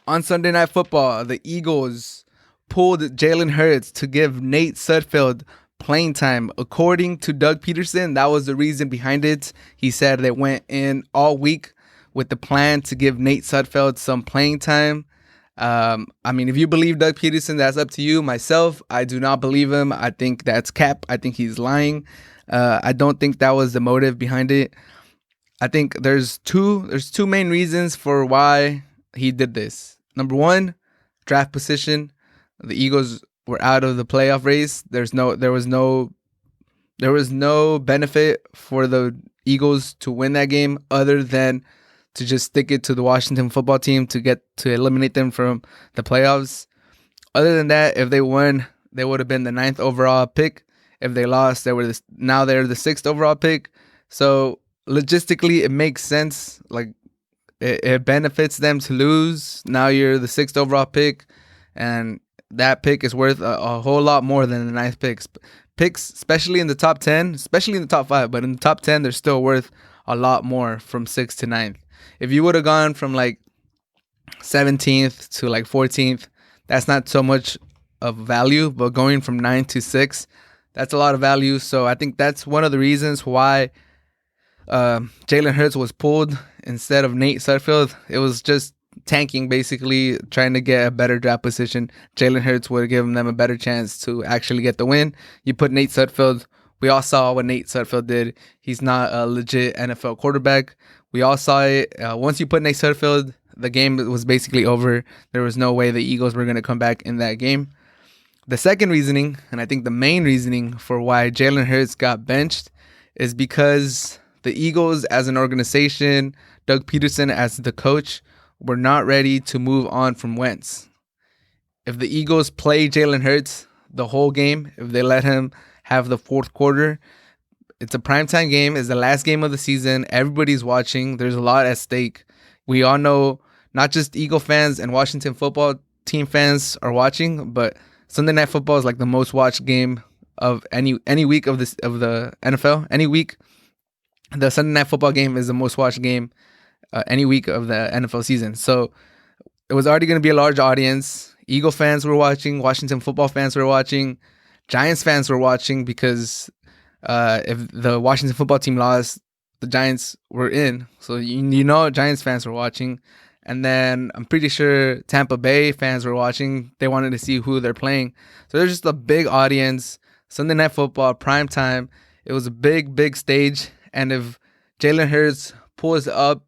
On Sunday Night Football, the Eagles pulled Jalen Hurts to give Nate Sudfeld playing time. According to Doug Peterson, that was the reason behind it. He said they went in all week with the plan to give Nate Sudfeld some playing time. I mean, if you believe Doug Peterson, that's up to you. Myself, I do not believe him. I think that's cap. I think he's lying. I don't think that was the motive behind it. I think there's two main reasons for why he did this. Number one, draft position. The Eagles were out of the playoff race. There was no benefit for the Eagles to win that game other than to just stick it to the Washington football team to eliminate them from the playoffs. Other than that, if they won, they would have been the 9th overall pick. If they lost, now they're the 6th overall pick. So logistically, it makes sense. Like it benefits them to lose. Now you're the 6th overall pick, and that pick is worth a whole lot more than the 9th picks, especially in the top 10, especially in the top 5. But in the top 10, they're still worth a lot more from 6th to 9th. If you would have gone from like 17th to like 14th, that's not so much of value. But going from 9 to 6, that's a lot of value. So I think that's one of the reasons why Jalen Hurts was pulled instead of Nate Sudfeld. It was just tanking, basically trying to get a better draft position. Jalen Hurts would have given them a better chance to actually get the win. You put Nate Sudfeld. We all saw what Nate Sudfeld did. He's not a legit NFL quarterback. We all saw it. Once you put Nate Sudfeld, the game was basically over. There was no way the Eagles were going to come back in that game. The second reasoning, and I think the main reasoning for why Jalen Hurts got benched, is because the Eagles as an organization, Doug Peterson as the coach, were not ready to move on from Wentz. If the Eagles play Jalen Hurts the whole game, if they let him have the fourth quarter, it's a primetime game. It's the last game of the season. Everybody's watching. There's a lot at stake. We all know not just Eagle fans and Washington football team fans are watching, but Sunday Night Football is like the most watched game of any week of the NFL. Any week, the Sunday Night Football game is the most watched game any week of the NFL season. So it was already going to be a large audience. Eagle fans were watching. Washington football fans were watching. Giants fans were watching because if the Washington football team lost, the Giants were in. So you know Giants fans were watching. And then I'm pretty sure Tampa Bay fans were watching. They wanted to see who they're playing. So there's just a big audience. Sunday Night Football, prime time. It was a big, big stage. And if Jalen Hurts pulls off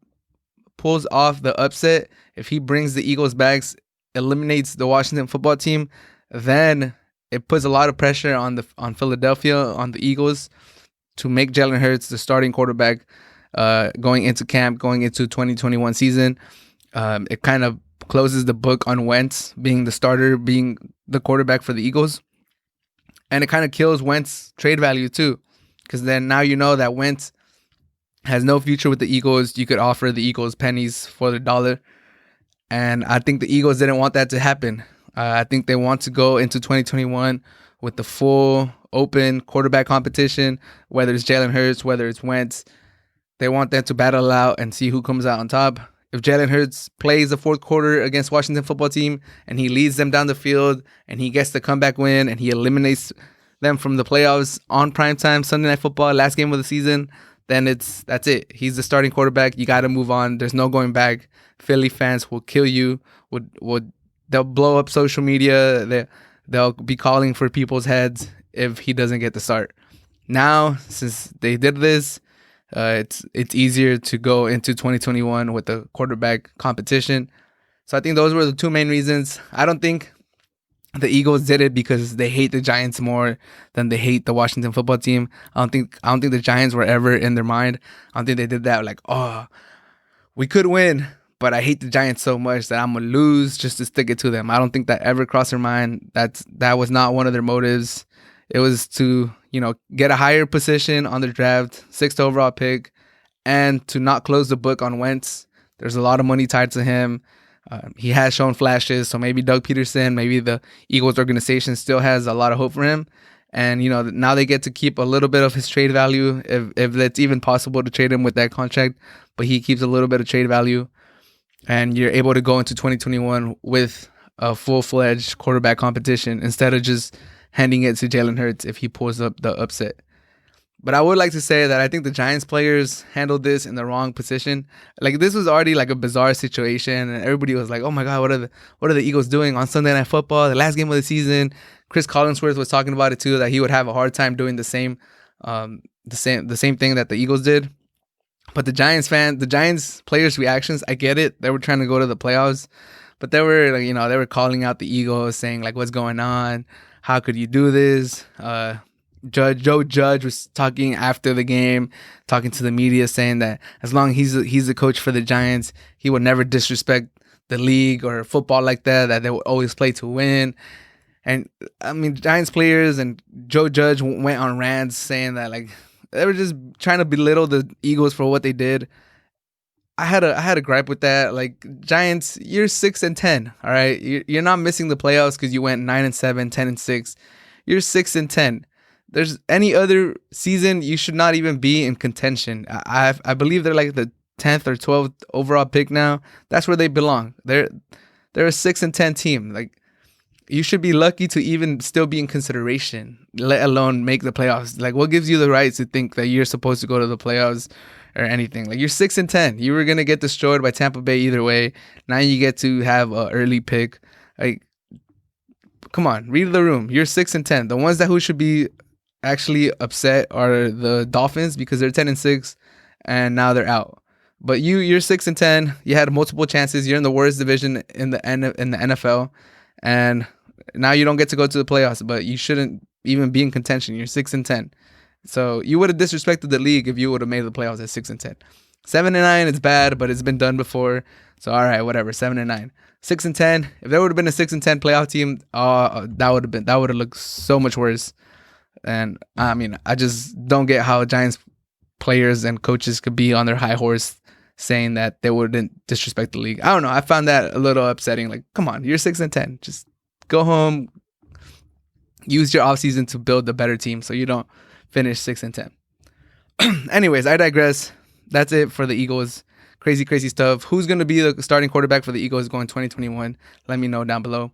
the upset, if he brings the Eagles back, eliminates the Washington football team, then it puts a lot of pressure on Philadelphia, on the Eagles, to make Jalen Hurts the starting quarterback going into camp, going into 2021 season. It kind of closes the book on Wentz being the starter, being the quarterback for the Eagles. And it kind of kills Wentz trade value too, because then now you know that Wentz has no future with the Eagles. You could offer the Eagles pennies for the dollar. And I think the Eagles didn't want that to happen. I think they want to go into 2021 with the full open quarterback competition, whether it's Jalen Hurts, whether it's Wentz. They want them to battle out and see who comes out on top. If Jalen Hurts plays the fourth quarter against Washington football team and he leads them down the field and he gets the comeback win and he eliminates them from the playoffs on primetime Sunday Night Football, last game of the season, then that's it. He's the starting quarterback. You got to move on. There's no going back. Philly fans will kill you. They'll blow up social media. They'll be calling for people's heads if he doesn't get the start. Now, since they did this, it's easier to go into 2021 with the quarterback competition. So I think those were the two main reasons. I don't think the Eagles did it because they hate the Giants more than they hate the Washington football team. I don't think the Giants were ever in their mind. I don't think they did that like, oh, we could win, but I hate the Giants so much that I'm gonna lose just to stick it to them. I don't think that ever crossed their mind. That was not one of their motives. It was to, get a higher position on the draft, 6th overall pick, and to not close the book on Wentz. There's a lot of money tied to him. He has shown flashes, so maybe Doug Peterson, maybe the Eagles organization still has a lot of hope for him. And, now they get to keep a little bit of his trade value, if it's even possible to trade him with that contract, but he keeps a little bit of trade value. and you're able to go into 2021 with a full-fledged quarterback competition instead of just handing it to Jalen Hurts if he pulls up the upset. But I would like to say that I think the Giants players handled this in the wrong position. Like, this was already like a bizarre situation, and everybody was like, "Oh my God, what are the Eagles doing on Sunday Night Football, the last game of the season?" Chris Collinsworth was talking about it too, that he would have a hard time doing the same thing that the Eagles did. But the Giants players' reactions, I get it. They were trying to go to the playoffs, but they were like, they were calling out the Eagles, saying like, "What's going on? How could you do this?" Joe Judge was talking after the game, talking to the media, saying that as long as he's the coach for the Giants, he would never disrespect the league or football like that. That they would always play to win. And I mean, Giants players and Joe Judge went on rants saying that like they were just trying to belittle the Eagles for what they did. I had a gripe with that. Like, Giants, you're 6-10. All right, you're not missing the playoffs because you went 9-7, 10-6. You're 6-10. There's any other season you should not even be in contention. I believe they're like the 10th or 12th overall pick now. That's where they belong. They're a 6-10 team. Like, you should be lucky to even still be in consideration, let alone make the playoffs. Like, what gives you the right to think that you're supposed to go to the playoffs or anything? Like, you're 6-10. You were gonna get destroyed by Tampa Bay either way. Now you get to have an early pick. Like, come on, read the room. You're 6-10. The ones who should be actually upset are the Dolphins because they're 10-6 and now they're out. But you're 6-10. You had multiple chances. You're in the worst division in the NFL, and now you don't get to go to the playoffs. But you shouldn't even be in contention. You're 6-10. So you would have disrespected the league if you would have made the playoffs at 6-10. 7-9, it's bad, but it's been done before. So all right, whatever. 7-9, 6-10. If there would have been a 6-10 playoff team, that would have looked so much worse. And I mean, I just don't get how Giants players and coaches could be on their high horse saying that they wouldn't disrespect the league. I don't know. I found that a little upsetting. Like, come on, you're 6-10. Just go home. Use your offseason to build a better team so you don't finish 6-10. Anyways, I digress. That's it for the Eagles. Crazy stuff. Who's going to be the starting quarterback for the Eagles going 2021? Let me know down below.